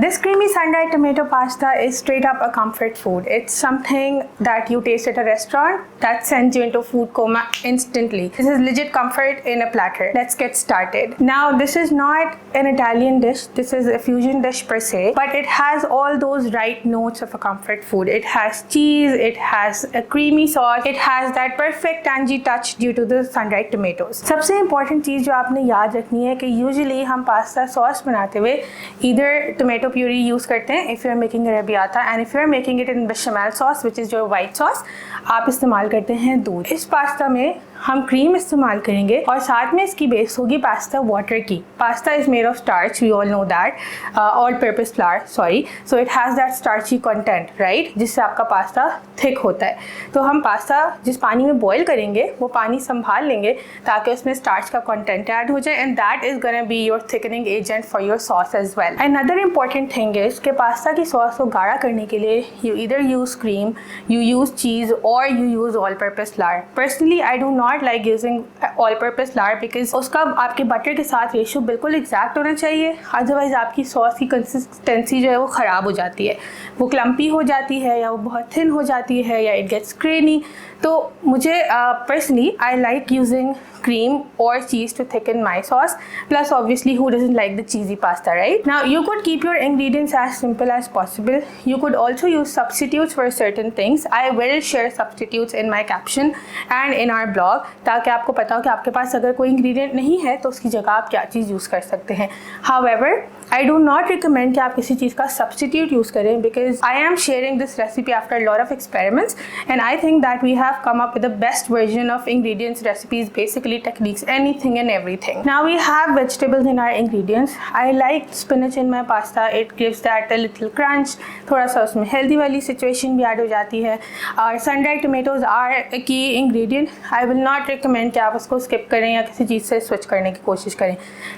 This creamy sun-dried tomato pasta is straight up a comfort food. It's something that you taste at a restaurant that sends you into food coma instantly. This is legit comfort in a platter. Let's get started. Now, this is not an Italian dish. This is a fusion dish per se, but it has all those right notes of a comfort food. It has cheese, it has a creamy sauce, it has that perfect tangy touch due to the sun-dried tomatoes. सबसे important चीज़ जो आपने याद रखनी है कि usually हम pasta sauce बनाते हुए either tomato puree यूज़ करते हैं if you are making arrabbiata, and if you are making it in bechamel sauce which is your white sauce, आप इस्तेमाल करते हैं दूध। इस पास्ता में हम क्रीम इस्तेमाल करेंगे और साथ में इसकी बेस होगी पास्ता वाटर की। Pasta is made of starch, we all know that, all purpose flour, sorry, so it has that starchy content, right, जिससे आपका पास्ता थिक होता है। तो हम पास्ता जिस पानी में बॉईल करेंगे वो पानी संभाल लेंगे ताकि उसमें स्टार्च का कंटेंट ऐड हो जाए, and that is gonna be your thickening agent for your sauce as well. Another important thing is कि पास्ता की सॉस को गाढ़ा करने के लिए you either use cream, you use cheese और you use all purpose flour. Personally I do not like using all purpose flour because उसका आपके बटर के साथ रेशियो बिल्कुल एग्जैक्ट होना चाहिए, अदरवाइज आपकी सॉस की कंसिस्टेंसी जो है वो ख़राब हो जाती है, वो क्लम्पी हो जाती है या वो बहुत थिन हो जाती है या इट गेट्स क्रेनी। तो मुझे personally I like using cream or cheese to thicken my sauce, plus obviously who doesn't like the cheesy pasta, right? Now you could keep your ingredients as simple as possible. You could also use substitutes for certain things. I will share substitutes in my caption and in our blog ताकि आपको पता हो कि आपके पास अगर कोई ingredient नहीं है तो उसकी जगह आप क्या चीज़ यूज़ कर सकते हैं। However, I do not recommend कि आप किसी चीज़ का substitute यूज़ करें because I am sharing this recipe after a lot of experiments and I think that we have come up with the best version of ingredients, recipes, basically techniques, anything and everything. Now we have vegetables in our ingredients. I like spinach in my pasta. It gives that a little crunch. थोड़ा सा उसमें healthy वाली situation भी add हो जाती है। और sun-dried tomatoes are a key ingredient. I will not recommend कि आप उसको skip करें या किसी चीज़ से switch करने की कोशिश करें।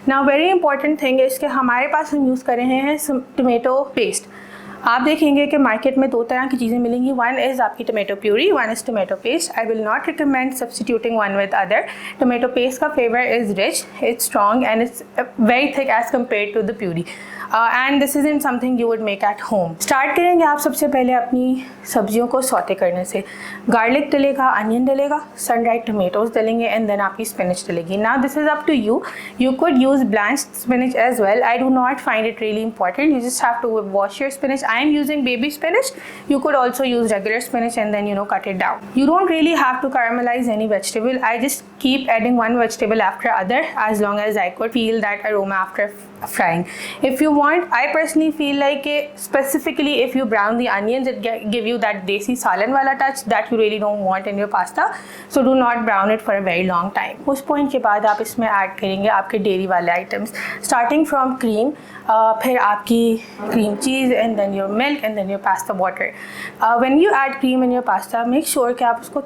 Now very important thing is कि हमारे पास हम यूज़ कर रहे हैं tomato paste। आप देखेंगे कि मार्केट में दो तरह की चीज़ें मिलेंगी, वन इज़ आपकी tomato puree, one is tomato paste. I will not recommend substituting one with other. Tomato paste का flavour is rich, it's strong and it's very thick as compare to the puree, and this is in something you would make at home. Start करेंगे आप सबसे पहले अपनी सब्जियों को saute करने से। गार्लिक डलेगा, अनियन डलेगा, सन-ड्राइड टोमेटोज डलेंगे एंड देन आपकी स्पिनच डलेगी। Now this is up to you, you could use blanched spinach as well. I do not find it really important, you just have to wash your spinach. I am using baby spinach. You could also use regular spinach and then cut it down. You don't really have to caramelize any vegetable. I just keep adding one vegetable after other as long as I could feel that aroma after frying. If you want, I personally feel like specifically if you brown the onions, it give you that desi salan wala touch that you really don't want in your pasta. So do not brown it for a very long time. उस point के बाद आप इसमें add करेंगे आपके dairy वाले items, starting from cream, फिर आपकी cream cheese and then your milk and then your pasta water. When you add cream in your pasta, make sure कि आप उसको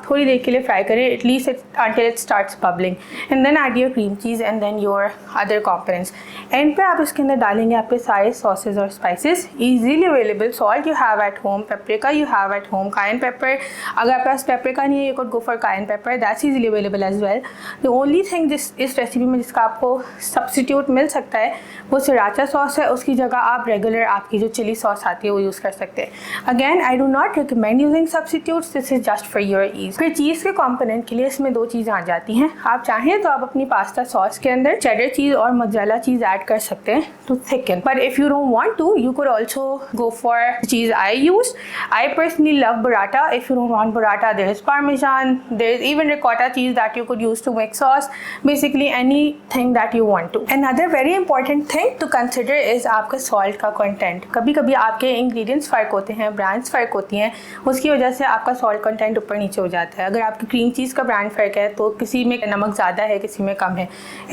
थोड़ी देर के लिए fry करें, at least until it starts bubbling, and then add your cream cheese and then your other components. End पे आप इसके अंदर डालेंगे आपके सारे सॉसेज और spices, easily available. Salt you have at home, paprika you have at home, cayenne pepper, अगर आपके पास पेपरिका नहीं है you could go for cayenne pepper, that's easily available as well. The only thing इस रेसिपी में जिसका आपको सब्सटीट्यूट मिल सकता है वो सिराचा सॉस है, उसकी जगह आप रेगुलर आपकी जो चिली सॉस आती है वो यूज़ कर सकते हैं। Again I do not recommend using substitutes, this is just for your ease. फिर चीज़ के कॉम्पोनेंट के लिए इसमें दो चीज़ें आ जाती हैं। आप चाहें तो आप अपनी पास्ता सॉस के अंदर चेडर चीज़ और मोज़रेला चीज़ ऐड कर सकते हैं to thicken, but if you don't want to you could also go for cheese I use. I personally love burrata. If you don't want burrata, there is parmesan, there is even ricotta cheese that you could use to make sauce, basically anything that you want to. Another very important thing to consider is आपका salt का content. कभी कभी आपके ingredients फ़र्क होते हैं, brands फ़र्क होती हैं, उसकी वजह से आपका salt content ऊपर नीचे हो जाता है। अगर आपकी cream cheese का brand फ़र्क है तो किसी में नमक ज़्यादा है, किसी में कम है।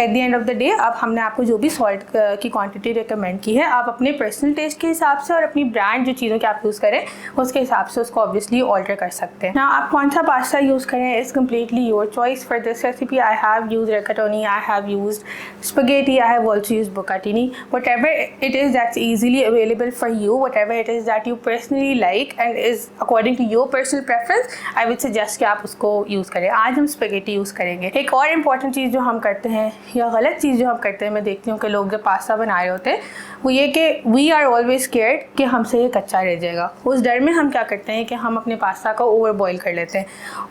At the end of the day अब हमने आपको जो भी salt की क्वांटिटी रिकमेंड की है, आप अपने पर्सनल टेस्ट के हिसाब से और अपनी ब्रांड जो चीज़ों की आप यूज़ करें उसके हिसाब से उसको ऑब्वियसली ऑल्टर कर सकते हैं। ना आप कौन सा पास्ता यूज़ करें is completely your choice. For this recipe I have use rigatoni, I have use spaghetti, I have also use bucatini, whatever it is that's easily available for you, whatever it is that you personally like and is according to your personal preference, I would suggest कि आप उसको use करें। आज हम spaghetti use करेंगे। एक और important चीज़ जो हम करते हैं या गलत चीज़ जो हम करते हैं, मैं देखती हूँ कि लोग जब पास्ता बना रहे रहे होते हैं वो ये कि वी आर ऑलवेज स्केयर्ड कि हमसे ये कच्चा रह जाएगा। उस डर में हम क्या करते हैं कि हम अपने पास्ता को ओवर बॉयल कर लेते हैं।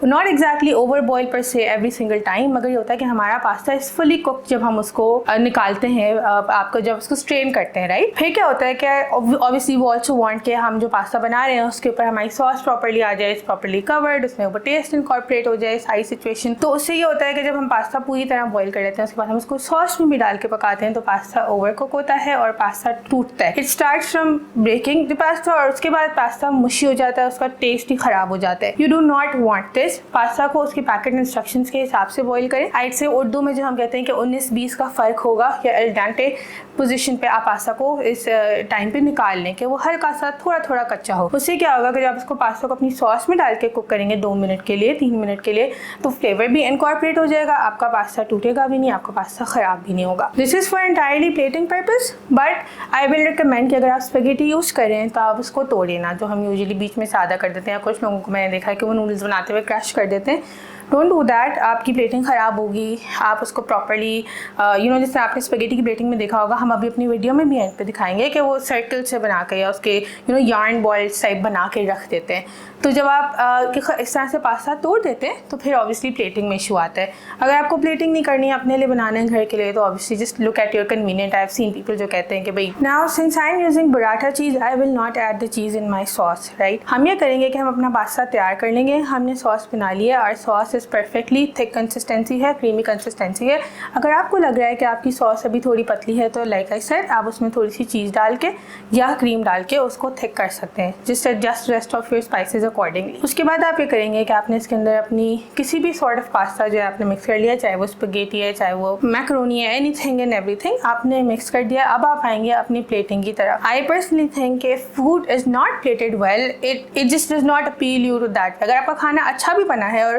नॉट एग्जैक्टली ओवर बॉयल पर से एवरी सिंगल टाइम, मगर ये होता है कि हमारा पास्ता इज फुली कुक्ड जब हम उसको निकालते हैं, आपको जब उसको स्ट्रेन करते हैं, राइट। फिर क्या होता है कि ऑब्वियसली वो ऑल्सो वांट कि हम जो पास्ता बना रहे हैं उसके ऊपर हमारी सॉस प्रॉपर्ली आ जाए, प्रॉपर्ली कवर्ड, उसमें ऊपर टेस्ट इनकॉर्पोरेट हो जाए, सारी सिचुएशन। तो उससे ये होता है कि जब हम पास्ता पूरी तरह बॉयल कर लेते हैं उसके बाद हम उसको सॉस में भी डाल के पकाते हैं तो पास्ता ओवर कुक होता है और पास्ता टूटता है। It starts from breaking the pasta और उसके बाद पास्ता मुशी हो जाता है, उसका टेस्ट ही खराब हो जाता है। You do not want this. Pasta को उसके पैकेट इंस्ट्रक्शंस के हिसाब से बॉईल करें। आइट से उर्दू में जो हम कहते हैं कि 19-20 का फ़र्क होगा या एल डेंटे पोजीशन पे आप पास्ता को इस टाइम पे निकाल लें कि वो हल्का सा थोड़ा थोड़ा कच्चा हो। उससे क्या होगा कि जब उसको पास्ता को अपनी सॉस में डाल के कुक करेंगे 2 मिनट के लिए, 3 मिनट के लिए, तो फ्लेवर भी इनकॉर्पोरेट हो जाएगा, आपका पास्ता टूटेगा भी नहीं, आपका पास्ता ख़राब भी नहीं होगा। This is for entirely plating purpose, but I will recommend कि अगर आप स्पेगेटी यूज़ करें तो आप उसको तोड़िए ना, जो हम यूजुअली बीच में सादा कर देते हैं। कुछ लोगों को मैंने देखा है कि वो नूडल्स बनाते हुए क्रश कर देते हैं। डोंट डू दैट, आपकी प्लेटिंग ख़राब होगी। आप उसको प्रॉपर्ली जैसे आपने स्पेगेटी की प्लेटिंग में देखा होगा, हम अभी अपनी वीडियो में भी एंड पे दिखाएंगे कि वो सर्कल से बना के या उसके यार्न बॉल्स टाइप बना के रख देते हैं। तो जब आप इस तरह से पास्ता तोड़ देते हैं तो फिर ऑब्वियसली प्लेटिंग में इशू आता है। अगर आपको प्लेटिंग नहीं करनी है, अपने लिए बनाना है घर के लिए, तो obviously just look at your convenient. I have seen people जो कहते हैं कि भाई now since I am using burrata cheese I will not add the cheese in my sauce, right. हम ये करेंगे कि हम अपना पास्ता तैयार कर लेंगे, हमने सॉस बना लिया और sauce is perfectly thick consistency है, क्रीमी कंसिस्टेंसी है। अगर आपको लग रहा है कि आपकी सॉस अभी थोड़ी पतली है तो लाइक आई सेड आप उसमें थोड़ी सी चीज़ डाल के या क्रीम डाल के उसको थिक कर सकते हैं, just adjust rest of your spices accordingly. उसके बाद आप ये करेंगे कि आपने इसके अंदर अपनी किसी भी सॉर्ट ऑफ पास्ता जो है आपने मिक्स कर लिया, चाहे वो स्पेगेटी है, चाहे वो मैकरोनी है, एनीथिंग एंड एवरीथिंग आपने मिक्स कर दिया। अब आप आएंगे अपनी प्लेटिंग की तरफ। आई पर्सनली थिंक कि food is not plated well, it just does not appeal you to that. अगर आपका खाना अच्छा भी बना है और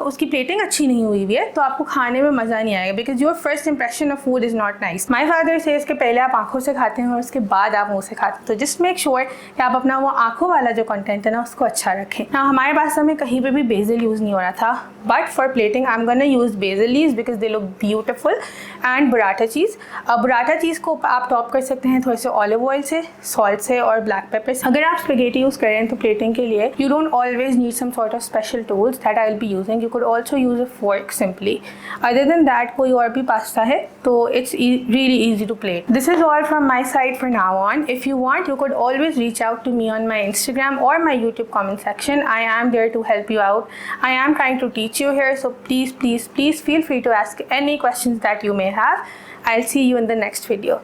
उसकी प्लेटिंग अच्छी नहीं हुई हुई है तो आपको खाने में मज़ा नहीं आएगा, because your first impression of food is not nice. My father से इसके पहले आप आंखों से खाते हैं और उसके बाद आप मुँह से खाते हैं, तो जस्ट मेक श्योर कि आप अपना वो आंखों वाला जो कंटेंट है ना उसको अच्छा रखें। हाँ, हमारे पास्ता में कहीं पे भी बेसिल यूज़ नहीं हो रहा था, but for plating I am gonna use basil leaves because they look beautiful and burrata cheese. Burrata cheese को आप टॉप कर सकते हैं थोड़े से ऑलिव ऑयल से, सॉल्ट से और ब्लैक पेपर से। अगर आप स्पेगेटी यूज़ करें तो प्लेटिंग के लिए you don't always need some sort of special tools that I will be using. You could also use a fork simply. Other than that कोई और भी पास्ता है तो it's really easy to plate. This is all from my side for now on. If you want you could always reach out to me on my Instagram or my YouTube comment section. I am there to help you out. I am trying to teach you here, so please feel free to ask any questions that you may have. I'll see you in the next video.